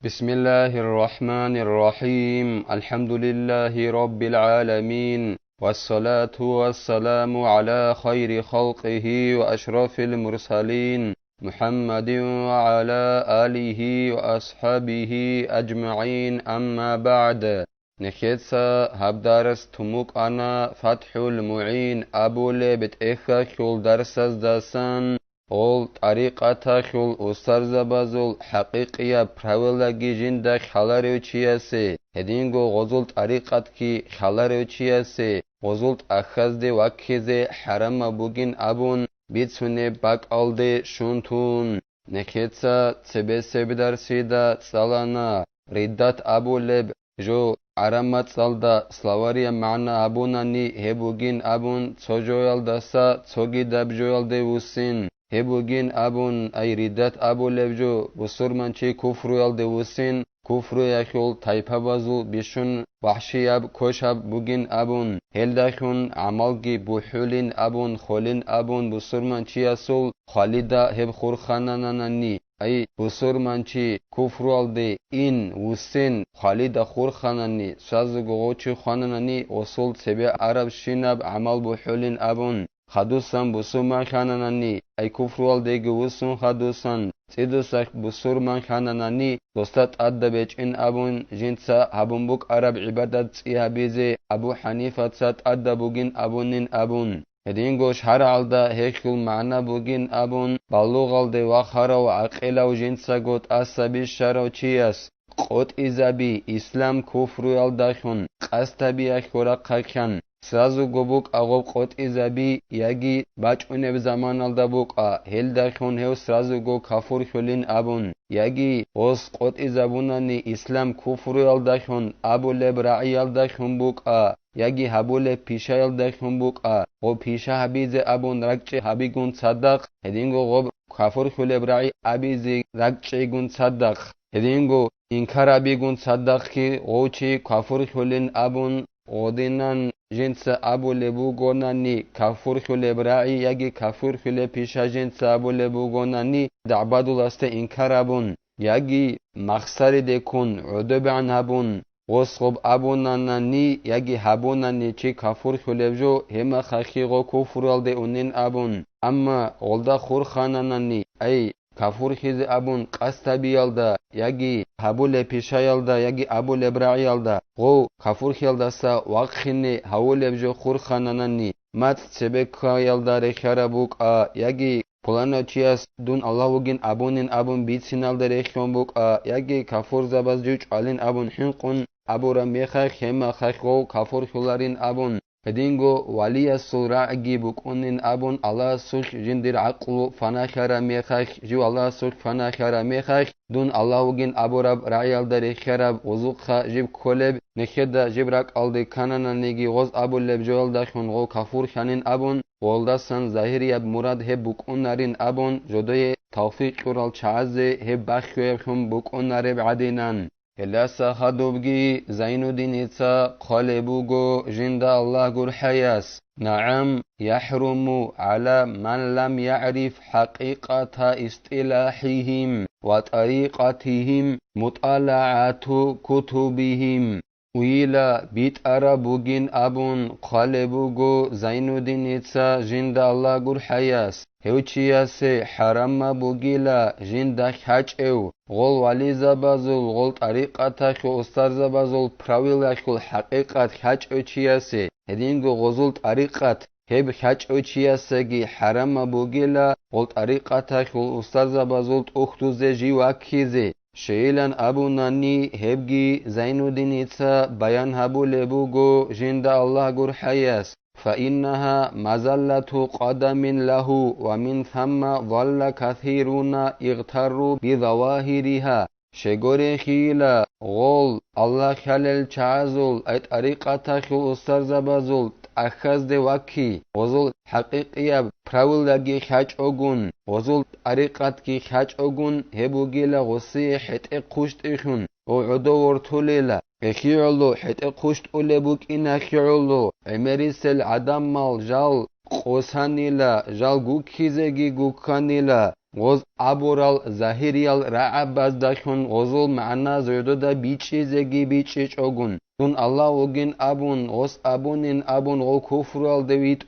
بسم الله الرحمن الرحيم الحمد لله رب العالمين والصلاة والسلام على خير خلقه وأشرف المرسلين محمد وعلى آله وأصحابه أجمعين أما بعد نخيتسا هبدارس تموك أنا فتح المعين أبو لبت إخا خل درس داسان ол طریقатахул устарзабазул حقیقیا правилаги жинда халаревчиясе hedingo gozul طریقатки халаревчиясе gozul ахазде вакхизе харама бугин абун бицуне бакалде шунтун некеца цебесебдарсида цалана риддат абулеб жо арама цалда славария маъна абунани хебугин абун цожоялдаса цогидабжоялде усин هبوگین ابون ای ریدت ابو لبجو بسر منچی کفر یالده وسین کفر یکول تایپا بازو بیشون وحشی اب کوشب بوگین ابون هلدخون عمالگی بوحولین ابون خولین ابون بسر منچی اصول خالیدا هب خورخانانانی ای بسر منچی کفر یالده این وسین خالیدا خورخانانی سازو گوچی خانانانی اصول سبی عرب شینب عمال بوحولین ابون خدوسان بسومان خانانانی ای کفروال دیگه وسون خدوسان سیدوساک بسورمان خانانانی دوستات عده بیچین ابون جنسا هبون بوک عرب عبادت سیه بیزه ابو حنیفه سات عده بوگین ابونین ابون هدینگوش هر عالده هیکل معنا بوگین ابون بالوغ عالده وخارا و عقیله و جنسا گوت اصابی شرا چیاس قوت ایزابی اسلام کفروال داخون قستبی اخورا قاکن سازو گوبوک اغوب قوت ایزابی یگی بچونه به زمان الدا بوک هل دخون هو سازو گو کافور خلین ابون یگی اوس قوت ایزابونانی اسلام کفر الدخون ابو لبرعی الدخون بوک یگی هبول پیشه الدخون بوک او پیشه حبیز ابون رکچه حبیگون صدق هدینگو غوب کافور خلبرعی ابیز رکچه گون صدق هدینگو اینکار ابیگون صدق کی اوچی کافور خلین ابون اودینان جنس ابو لبو گونانی کافور خله برای یکی کافور خله پیشا جنس ابو لبو گونانی دعبادو لاست انکار ابون یکی مخسری دکون عدب عن هبون غصب ابونانی یکی هبونانی چی کافور خله جو هم خخیغو کفر الده اونین ابون اما غلدا خور خانانانی ای کافور خیز ابون قصتبی یالده یکی هبول پیشا یالده یکی ابول ابراعی یالده غو کافور خیالده سا وقخینی هول ابجو خور خانانانی مات سبکا یالده ریخیاره بوک یکی پلانا چیاس دون الله وگین ابونین ابون بیتسین یالده ریخیون بوک یکی کافور زباز جوچ علین ابون حنقون ابورا میخخ همه خخ غو کافور خلارین ابون هدینگو ولی سرعگی بکنین ابون الله سوخ جندیر عقل فناخره میخخ جو الله سوخ فناخره میخخ دون الله وگین ابو رب رعیال داری خراب وزوق جیب کلب نخد جیب رک آلدی کنن نگی غز ابو لب جوال دخون غو کافور خانین ابون والدستان ظاهری اب مراد هب بکن نرین ابون جدای توفیق کرال چعزه هب بخیوی خم بکن نرب عدینان هلاسا خدوبگی زين الدين إتسا قالبوغو جند الله قر حياس نعم يحرم على من لم يعرف حقيقة اصطلاحهم وطريقتهم مطالعة كتبهم ويلا بيت أرابوغين أبون قالبوغو زين الدين إتسا جند الله قر حياس هوچیاسه حرام بوگیلا جنده خچ او غول ولی زبازول غول طریقتا خو استار زبازول پراویلا خو حقیقت خچ او چیاسه هدینگو غزول طریقت هب خچ او چیاسه گی حرام بوگیلا غول طریقتا خو استار زبازول اختوزه جی وکیزه شیلن ابو نانی هبگی زین الدین ایتسا بیان هبو لبوگو جنده الله گر حیاس فإنها مزلة قدم له ومن ثم ظل كثيرون اغتروا بظواهرها شغور خيلا غول الله خلل چازول اي طريقة خو استر زبازول اخذ دي وكي وزول حقيقية پراولدگي خاچ اوگون وزول طريقت كي خاچ اوگون هبوگيلا غصي حت قشت اخون وعدو ورتوليلا اخيعلو حت قشت اولي بوك ان اخيعلو عمريسل عدم مال جال قوسانيلا جال گوكيزگي گوكانيلا غوز أبورال زهيريال رعباز داخون غوزول معنا زيدو دا بيچي زگي بيچيچ اوگون دون الله وگين أبون غوز أبونين أبون غو كفرال دويت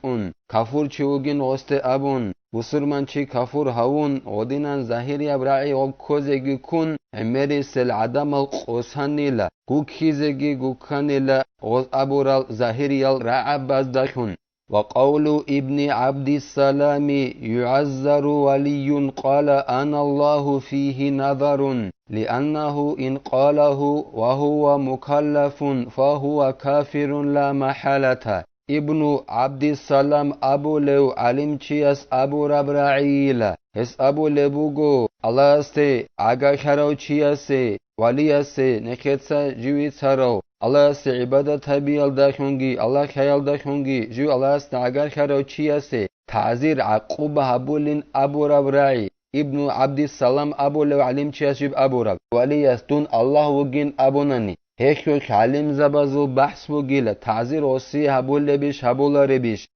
كفور چي وگين غوست أبون بسرمان چي كفور هاون غدينان زهيريا برعي غو كوزگي كون عمري سل عدم القوسانيلا غو كيزگي غو كانيلا غوز أبورال زهيريال رعباز داخون وقول ابن عبد السلام يعذر ولي قال أنا الله فيه نظر لأنه إن قاله وهو مكلف فهو كافر لا محالة ابن عبد السلام أبو لو علم چياس أبو ربرعيل اس أبو لبوغو الله استي عقا شرو چياسي ولي استي نكتسا جويت سرو الله است عبادت بیال داشونگی الله خیال داشونگی جو الله است اگر خرو چی است تعذیر عقوب هبولین ابو ربرعی ابن عبد السلام ابو لو علم چی است ابو رب ولی استون الله وگین ابو ننی هیچ علم زبازو بحث وگیل تعذیر اوسی هبول بیش هبول ربیش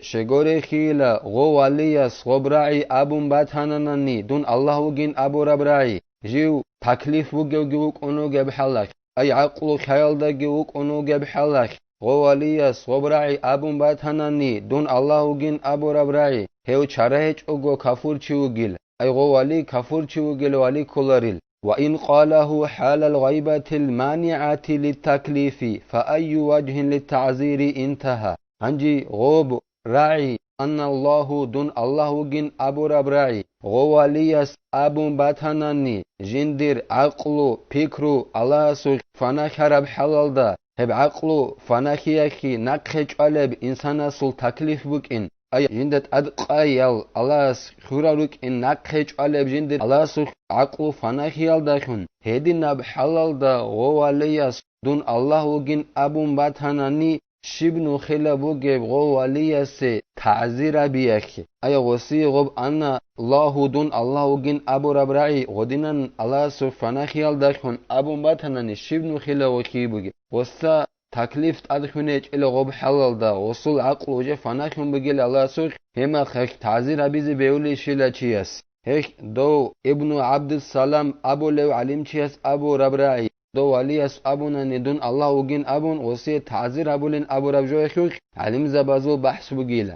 شگور خیل غو ولی است غبرعی ابو باتهننی دون الله وگین ابو ربرعی جو تکلیف وگو کنو گبحلک أي عقل خيال دقي وكونو جاب حلاك غوالياس غبرعي أبو باتهناني دون الله وجين أبو ربرعي هيو چارهج أوغو كفور چوغيل أي غوالي كفور چوغيل والي كولاريل وإن قاله حال الغيبة المانعة للتكليف فأي وجه للتعذير انتهى هنجي غوب راعي أن الله دون الله وجين أبو ربرعي غوالياس أبو باتهناني جندير عقلو فكرو الله سوك فانا خراب حلال دا هب عقلو فانا خياكي نقخج علب إنسانا سول تكليف بكين أي جندت أدقايال الله خوراروك إن نقخج علب جندر الله سوك عقلو فانا خيال داخن هيدي ناب حلال دا غوالياس دون الله وجين أبو باتهناني شبنو خلا بوجب غوالياس تعذير بياكي أي غسي غب أن الله دون الله وجين أبو ربرعي غدينا الله سبحانه خيال داشون أبو باتناني شبنو خلا وكي بوجي وسا تكليف أدخنيج إلى غب حلال دا وصول عقل وجه فناخون بجيل الله سوك هما خيك تعذير بيزي بيولي شلا چياس هيك دو ابن عبد السلام أبو لو علم چياس أبو ربرعي دو ولياس أبونا دون الله وجين أبون وسي تعذير أبولين أبو ربجو خيك علم زبازو بحث بجيله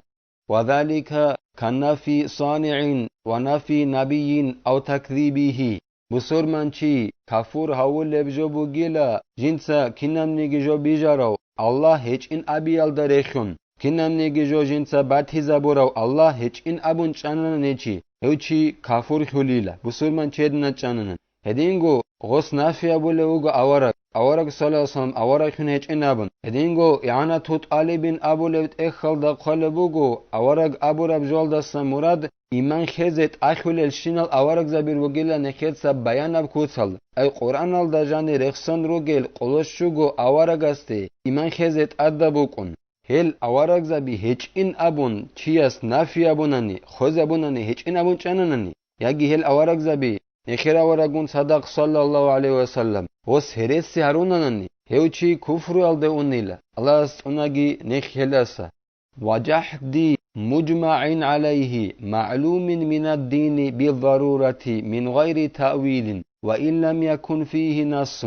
وذلك كنفي صانع ونفي نبي أو تكذيبه بسور منشي كفور هول لبجو بجيلا جنسا كنن نيجو بيجارو الله هيج إن أبي الدريخون كنن نيجو جنسا باتي زبورو الله هيج إن أبون چانن نيچي هوچي كفور خليلا بسور منشي دنا چانن هدينگو غس نافي أبو لوغو أورق صلى الله عليه وسلم أورق هنيج إنابن هدينغو يعني توت علي بن أبو لوت إخل دا قلبوغو أورق أبو ربجول دا مراد إيمان خزت أخول الشينال أورق زبير وغيلا نخيط سب بيان أب كوتسل أي قرآن الدا جاني رخصان روغيل قلوش شوغو أورق استي إيمان خزت أدبوكون هل أورق زبي هيج إن أبون چياس نافي أبوناني خوز أبوناني هيج إن أبون چاناناني ياگي هل أورق زبي نخيرا ورقون صدق صلى الله عليه وسلم وس هرسي هارونانني هيوچي كفر الده اونيلا الله استوناگي نخيلاسا وجحدي مجمع عليه معلوم من الدين بالضرورة من غير تأويل وإن لم يكن فيه نص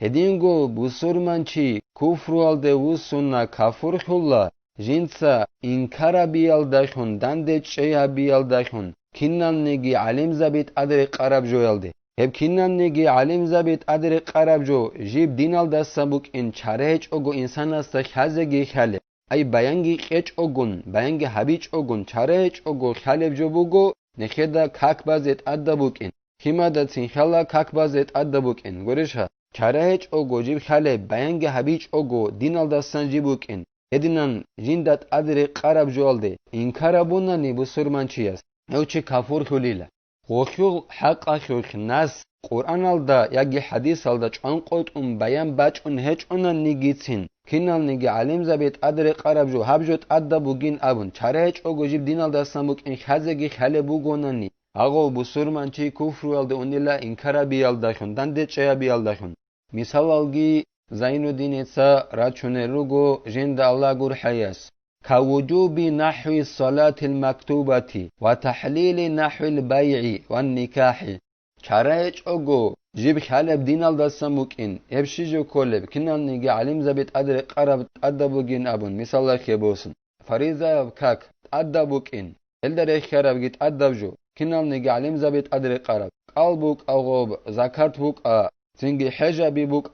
هدينغو بسرمانچي كفر الده وسنا كفر خلا جنسا انكار بيالداشون دنده چيا بيالداشون كنن نجي علم زبيت أدري قرب جو يلده هب كنن نجي علم زبيت أدري قرب جو جيب دينال دستبوك إن چارهج أگو إنسان است خزگي خاله أي بيانگي خيج أگون بيانگي حبيج أگون چارهج أگو خالب جو بوگو نخدا كاك بازت أدبوك إن كما دا تنخلا كاك بازت أدبوك إن گورشها چارهج أگو جيب خاله بيانگي حبيج أگو دينال دستان جيبوك إن هدينان جندت أدري قرب جو يلده إن كاربوناني بسرمانچياس اوچه کافور خلیلا خوخیل حق اخوخ ناس قرآن الدا یکی حدیث الدا چون قوت بیان بچ هیچ نیگیتین کینال نیگی علم زبیت ادر قرب جو حبجوت ادا بوگین ابون چاره هیچ اوگوجیب دین الدا سموک این خزگی خله بوگونانی آقا بسور منچی کفر الدا اونیلا انکارا بیالداشون دنده چیا بیالداشون مثال الگی زین الدین ایسا راچونه روگو جند الله گر حیاس كوجوب نحو الصلاة المكتوبة وتحليل نحو البيع والنكاح شرائع أجو جيب خالب دينال دسموكين ابشيجو كولب كنال نيجي علم زبيت أدر قرب أدبوجين أبون مثال خيبوسن فريزة كاك أدبوكين الدر خرب جيت أدبجو كنال نيجي علم زبيت أدر قرب قلبوك أغوب زكاة بوك زنجي حجابي بوك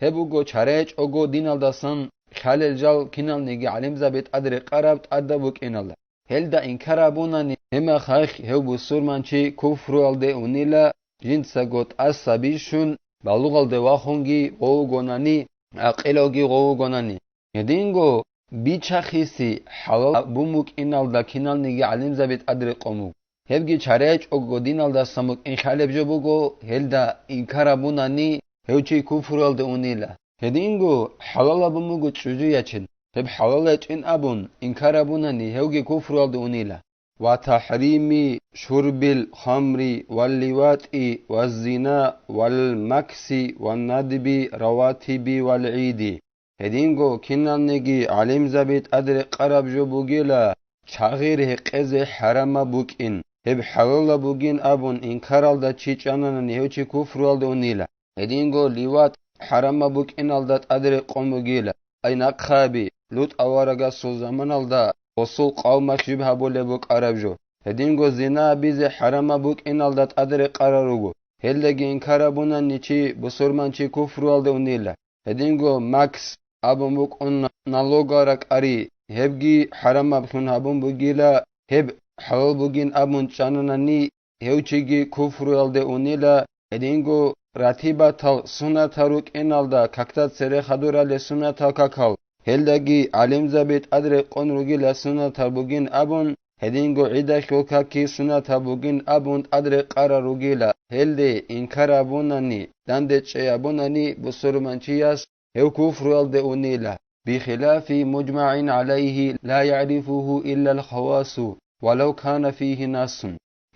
هبوغو شرائع أجو دينال دسم خالل جال كنال نيجي علم زبيت أدر قرب أدبوكين الله هلدا إنكرابوناني هما خاخ هو بسورمانشي كفرو الدي أونيلا جنساغوت أسابيشون بالوغال دي واخونجي غوغوناني أقلوغي غوغوناني يدينغو بيچاخيسي حلال بوموك إنال دا كنال نيجي علم زبيت أدر قوموك هبگي چاريج أوغو دينال دا سموك إن خالب جبوغو هلدا إنكرابوناني هوچي كفرو الدي أونيلا يدينغو حلال بوموغو چوجو يچن هب حلال إن أبون إنكرابوناني هوغي كفر الدونيلا وتحريم شرب الخمر واللواط والزنا والمكس والندب رواتب والعيد هدينغو كنال نجي علم زبيت أدر قرب جو بوغيلا شغير هقز حرام بوكين هب حلال بوغين أبون إنكارال دا چيچانان هوچي كفر الدونيلا هدينغو لواط حرام بوكين الدات أدر قوموغيلا أي نقخابي لوت أوارغا سو زمان الدا وصول قومك شبه بولبوك عربجو هدينغو زنا بيز حرام بوك إن الدات أدر قراروغو هلدگي إنكارابونا نيچي بسورمانچي كفرو الدا ونيلا هدينغو ماكس أبو موك أن نالوغارك أري هبگي حرام بخون هبون بوغيلا هب حلال بوغين أبون چاناناني هوچيگي كفرو الدا ونيلا هدينغو راتيبا تال سنة تاروك إن الدا كاكتات سري خدورا لسنة تال كاكال هلدگي علم زبيت أدر قنروغي لسنة تابوغين أبون هدينغو عيدا شوكاكي سنة تابوغين أبون أدر قراروغي لا هلدي إنكارابوناني داندت شيابوناني بسرمانشياس هو كفر الدئوني لا بخلاف مجمع عليه لا يعرفه إلا الخواص ولو كان فيه ناس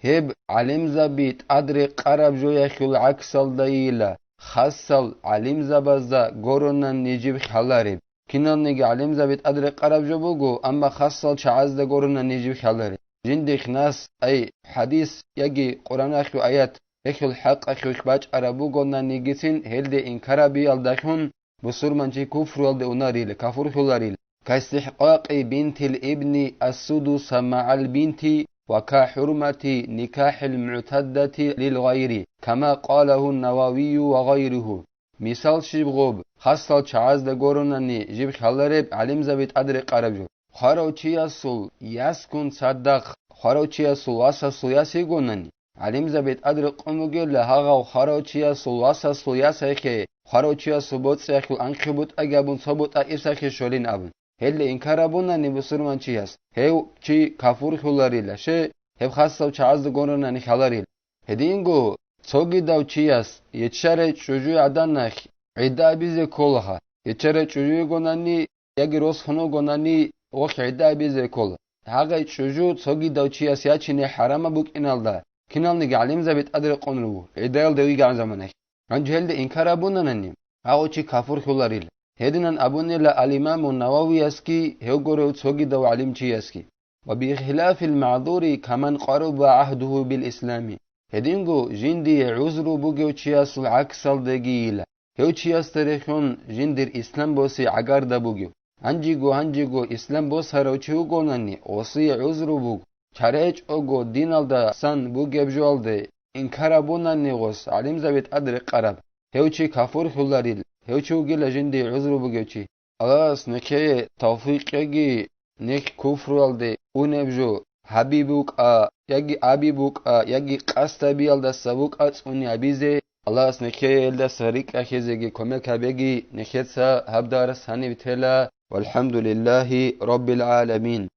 هب علم زبيت أدر قرب جو يخل عكسل ديلا خاصل علم زبازا غورونان نجيب خلارب كنال نيجي علم زبيت أدر قرب جبوغو أما خاصل شعاز دا قرنا نيجي خلاري جندك ناس أي حديث يجي قرآن أخو آيات أخو الحق أخو إخباج أرابوغو نيجيسين هلدي إنكارابي الدخون بصور منشي كفر والدي أناريل كفر خلاريل كاستحقاق بنت الابن السدس مع البنت وكحرمة نكاح المعتدة للغير كما قاله النووي وغيره مثال شبغوب خاصل چاز دا گوروناني جيب خلرب علم زبيت أدر قربجو خارو چياسول ياسكون صدق خارو چياسول واساسول ياسيگوناني علم زبيت أدر قموگل لهاغو خارو چياسول واساسول ياسيخي خارو چياسول بوت سيخل انخبوت اگابون صبوت ايساخي شولين ابون هل انكارابوناني بسرمان چياس هيو چي كافور خلاريلا شي هب خاصل چاز دا گوروناني خلاريل هدينگو صوغي داو چياس يتشاري چوجو عدانخ عدا بيزي كولها يتشاري چوجو گوناني ياگي روز خنو گوناني وخ عدا بيزي كول هاگا چوجو صوغي داو چياس ياچيني حرام بوك انالدا كنال نيگي علم زبيت أدر قنرو عدايل دوي گان زمانخ عنجو هل دا انكارابوناني هاو چي كافور خلاريل هدنان أبوني لا الإمام النووي اسكي هو گورو صوغي داو علم چياسكي وبخلاف المعذور كمن قرب عهده بالإسلام هدينغو جندي عذرو بوغيو چياس العكسل دگيلا هو چياس تاريخون جندر اسلام بوسي عقار دا بوغيو هنجيغو اسلام بوس هرو چيو گوناني اوسي عذرو بوغ چاريج اوغو دينال دا سان بوغيب جوال دي انكارابوناني غوس علم زبيت أدر قرب هو چي كافور خلاريل هو چيو گيلا جندي عذرو بوغيو چي الاس نكي توفيق يجي نك كفر دي اونبجو حبيبوك يجي أبيبوك يجي قاستبي الدا سبوك أتوني أبيزه الله اسنكي الدا سريك أخيزي كمل كبيجي نخيتسا هبدار ساني بتلا والحمد لله رب العالمين.